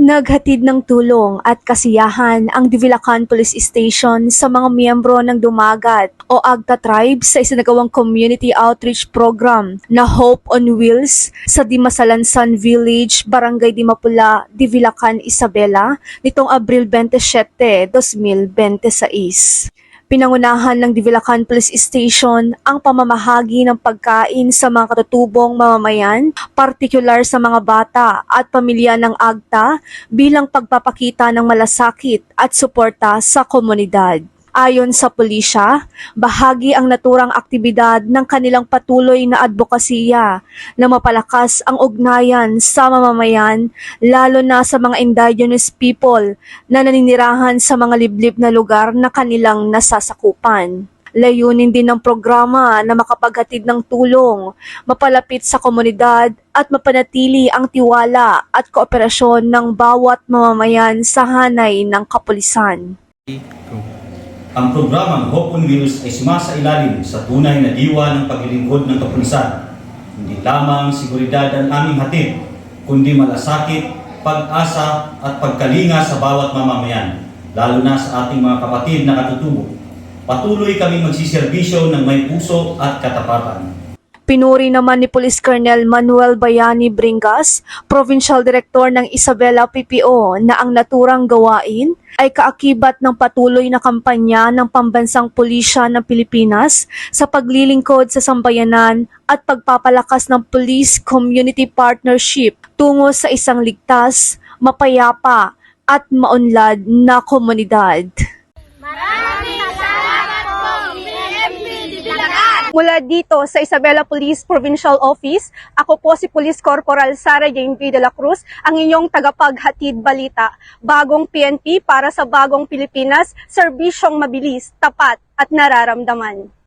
Naghatid ng tulong at kasiyahan ang Divilacan Police Station sa mga miyembro ng Dumagat o Agta Tribe sa isinagawang Community Outreach Program na Hope on Wheels sa Dimasalansan Village, Barangay Dimapula, Divilacan, Isabela nitong Abril 27, 2026. Pinangunahan ng Divilacan Police Station ang pamamahagi ng pagkain sa mga katutubong mamamayan, partikular sa mga bata at pamilya ng Agta bilang pagpapakita ng malasakit at suporta sa komunidad. Ayon sa pulisya, bahagi ang naturang aktibidad ng kanilang patuloy na advokasya na mapalakas ang ugnayan sa mamamayan, lalo na sa mga indigenous people na naninirahan sa mga liblib na lugar na kanilang nasasakupan. Layunin din ng programa na makapaghatid ng tulong, mapalapit sa komunidad at mapanatili ang tiwala at kooperasyon ng bawat mamamayan sa hanay ng kapulisan. Ang programang Hope on Wheels ay sumasailalim sa tunay na diwa ng paglilingkod ng kapulisan. Hindi lamang seguridad ang aming hatid, kundi malasakit, pag-asa at pagkalinga sa bawat mamamayan, lalo na sa ating mga kapatid na katutubo. Patuloy kaming magsiserbisyo ng may puso at katapatan. Pinuri naman ni Police Colonel Manuel Bayani Bringas, Provincial Director ng Isabela PPO, na ang naturang gawain ay kaakibat ng patuloy na kampanya ng Pambansang Pulisya ng Pilipinas sa paglilingkod sa sambayanan at pagpapalakas ng police community partnership tungo sa isang ligtas, mapayapa at maunlad na komunidad. Mula dito sa Isabela Police Provincial Office, ako po si Police Corporal Sara Jane V. de la Cruz, ang inyong tagapaghatid balita. Bagong PNP para sa bagong Pilipinas, serbisyong mabilis, tapat at nararamdaman.